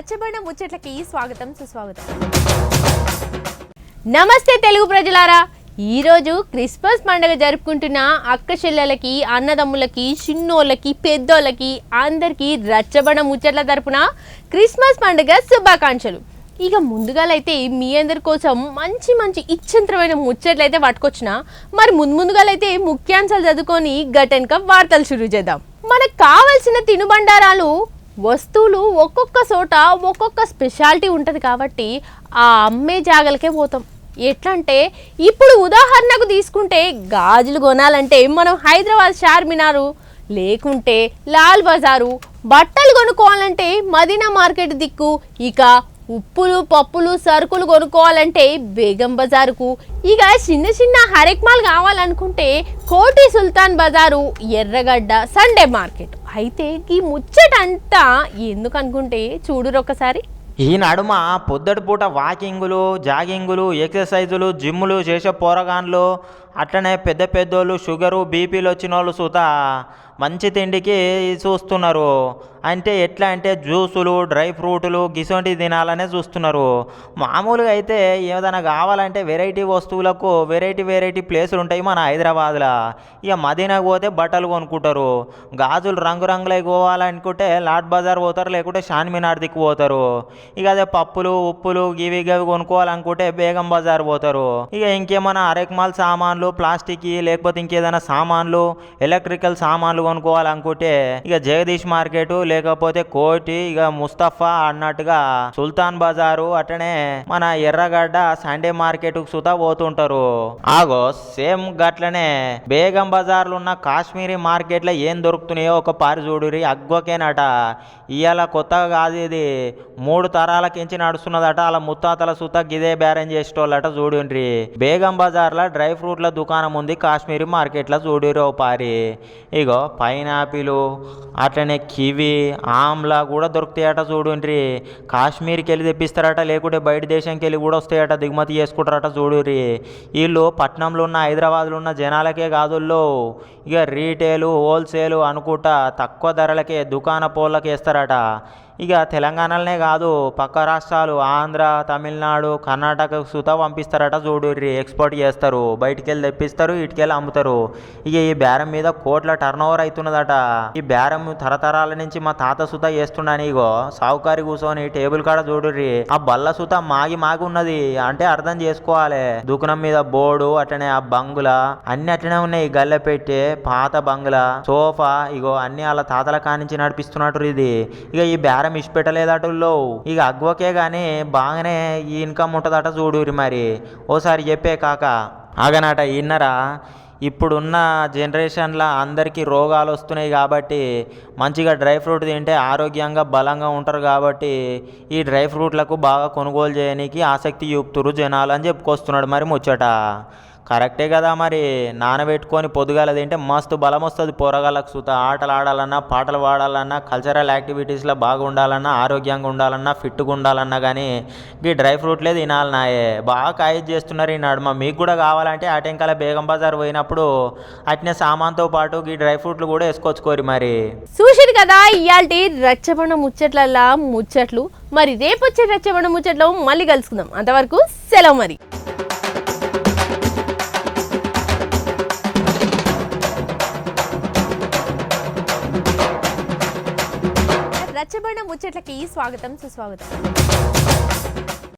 రచ్చబండ ముచ్చట్లకి స్వాగతం సుస్వాగతం. నమస్తే తెలుగు ప్రజలారా, ఈరోజు క్రిస్మస్ పండుగ జరుపుకుంటున్న అక్క చెల్లెలకి, అన్నదమ్ములకి, చిన్నోళ్ళకి, పెద్దోళ్ళకి అందరికీ రచ్చబండ ముచ్చట్ల తరపున క్రిస్మస్ పండుగ శుభాకాంక్షలు. ఇక ముందుగాలైతే మీ అందరి కోసం మంచి మంచి ఇచ్చంత్రమైన ముచ్చట్లు అయితే పట్టుకొచ్చిన. మరి ముందుగాలైతే ముఖ్యాంశాలు చదువుకొని గటెన్క వార్తలు షురూ చేద్దాం. మనకు కావాల్సిన తినుబండారాలు వస్తువులు ఒక్కొక్క చోట ఒక్కొక్క స్పెషాలిటీ ఉంటుంది కాబట్టి ఆ అమ్మే జాగలకే పోతాం. ఎట్లా అంటే ఇప్పుడు ఉదాహరణకు తీసుకుంటే గాజులు కొనాలంటే మనం హైదరాబాద్ చార్మినారు, లేకుంటే లాల్ బజారు, బట్టలు కొనుక్కోవాలంటే మదీనా మార్కెట్ దిక్కు, ఇక ఉప్పులు పప్పులు సరుకులు కొనుక్కోవాలంటే బేగం బజారుకు, ఇక చిన్న చిన్న హరెక్ మాల్ కావాలనుకుంటే కోటి సుల్తాన్ బజారు, ఎర్రగడ్డ, సండే మార్కెట్. అయితే ఈ ముచ్చటంతా ఎందుకు అనుకుంటే చూడురొక్కసారి. ఈ నడుమ పొద్దటి పూట వాకింగులు, జాగింగులు, ఎక్సర్సైజులు, జిమ్ములు చేసే పోరగాన్లు, అట్లనే పెద్ద పెద్దోళ్ళు షుగరు బీపీలు వచ్చిన వాళ్ళు సుత మంచి తిండికి చూస్తున్నారు. అంటే ఎట్లా అంటే జ్యూసులు, డ్రై ఫ్రూటులు గిసొంటివి తినాలనే చూస్తున్నారు. మామూలుగా అయితే ఏదైనా కావాలంటే వెరైటీ వస్తువులకు వెరైటీ ప్లేసులు ఉంటాయి మన హైదరాబాద్లో. ఇక మదీనాకు పోతే బట్టలు కొనుక్కుంటారు, గాజులు రంగురంగులవి పోవాలనుకుంటే లాడ్ బజార్ పోతారు, లేకుంటే చార్మినార్ దిక్కు పోతారు. ఇక అదే పప్పులు ఉప్పులు గివి కొనుక్కోవాలనుకుంటే బేగం బజార్ పోతారు. ఇక ఇంకేమైనా అరెక్మాల్ సామాన్లు, ప్లాస్టిక్ లేకపోతే ఇంకేదైనా సామాన్లు, ఎలక్ట్రికల్ సామాన్లు కొనుక్కోవాలనుకుంటే ఇక జగదీష్ మార్కెట్, లేకపోతే కోటి, ఇక ముస్తఫా అన్నట్టుగా సుల్తాన్ బజారు, అట్లనే మన ఎర్రగడ్డ సండే మార్కెట్ కు సుతా పోతుంటారు. ఆగో సేమ్ గట్లనే బేగం బజార్లో ఉన్న కాశ్మీరీ మార్కెట్ లో ఏం దొరుకుతున్నాయో ఒక పారి చూడురి. అగ్గోకేనట. ఇవాళ కొత్తగా కాదు, ఇది 3 తరాలకించి నడుస్తున్నదట. అలా ముత్తాతల సుతా గిదే బేరం చేసేటోళ్ళట. చూడుండ్రి, బేగం బజార్లో డ్రై ఫ్రూట్ల దుకాణం ఉంది, కాశ్మీరీ మార్కెట్లో చూడురి ఓ పారి. ఇగో పైనాపిల్, అట్లనే కివి, ఆమ్లా కూడా దొరుకుతాయట. చూడుండ్రి, కాశ్మీర్కి వెళ్ళి తెప్పిస్తారట, లేకుంటే బయట దేశంకి వెళ్ళి కూడా వస్తాయట, దిగుమతి చేసుకుంటారట. చూడుర్రి, వీళ్ళు పట్నంలో ఉన్న హైదరాబాద్లో ఉన్న జనాలకే కాదుల్లో ఇక రీటైలు హోల్సేలు అనుకుంటా తక్కువ ధరలకే దుకాణ పోళ్ళకి వేస్తారట. ఇక తెలంగాణలోనే కాదు, పక్క రాష్ట్రాలు ఆంధ్ర, తమిళనాడు, కర్ణాటక సుత పంపిస్తారట. చూడుర్రి, ఎక్స్పోర్ట్ చేస్తారు, బయటికి వెళ్ళి తెప్పిస్తారు, ఇటుకెళ్ళి అమ్ముతారు. ఇక ఈ బేరం మీద కోట్ల టర్న్ ఓవర్ అవుతున్నదట. ఈ బేరం తరతరాల నుంచి మా తాత సుత చేస్తుండని ఇగో సావుకారి కూర్చొని టేబుల్ కాడ చూడుర్రి, ఆ బల్ల సుత మాగి ఉన్నది. అంటే అర్థం చేసుకోవాలి, దుకాణం మీద బోర్డు, అట్లనే ఆ బంగుల అన్ని అట్లనే ఉన్నాయి. గల్లె పెట్టే పాత బంగుల, సోఫా, ఇగో అన్ని వాళ్ళ తాతల కానించి నడిపిస్తున్నట్టు. ఇది ఇక ఈ బేరం ఇష్టపెట్టలేదటల్లో. ఇక అగ్వకే గానీ బాగానే ఈ ఇన్కమ్ ఉంటుందట. చూడురి మరి ఓసారి చెప్పే కాక ఆగనాట. ఇన్నరా, ఇప్పుడున్న జనరేషన్లో అందరికీ రోగాలు వస్తున్నాయి కాబట్టి మంచిగా డ్రై ఫ్రూట్ తింటే ఆరోగ్యంగా బలంగా ఉంటారు. కాబట్టి ఈ డ్రై ఫ్రూట్లకు బాగా కొనుగోలు చేయడానికి ఆసక్తి చూపుతురు జనాలు అని చెప్పుకొస్తున్నాడు. మరి ముచ్చట కరెక్టే కదా. మరి నానబెట్టుకొని పొద్దుగాల తింటే మస్తు బలం వస్తుంది పోరగాళ్ళకు సుత. ఆటలు ఆడాలన్నా, పాటలు పాడాలన్నా, కల్చరల్ యాక్టివిటీస్లో బాగా ఉండాలన్నా, ఆరోగ్యంగా ఉండాలన్నా, ఫిట్గా ఉండాలన్నా కానీ ఈ డ్రై ఫ్రూట్లే తినాలన్నాయే. బాగా ఖాయిదు చేస్తున్నారు ఈ నడుమ. మీకు కూడా కావాలంటే అటెంకాల బేగం బజార్ పోయినప్పుడు అట్నే సామాన్తో పాటు ఈ డ్రై ఫ్రూట్లు కూడా వేసుకొచ్చుకోరు. మరి చూసిరు కదా ఇయాల్టి రచ్చబండ ముచ్చట్లల్లా ముచ్చట్లు. మరి రేపు వచ్చే రచ్చబండ ముచ్చట్లో మళ్ళీ కలుసుకుందాం. అంతవరకు సెలవు. మరి రచ్చబండ ముచ్చట్లకి స్వాగతం సుస్వాగతం.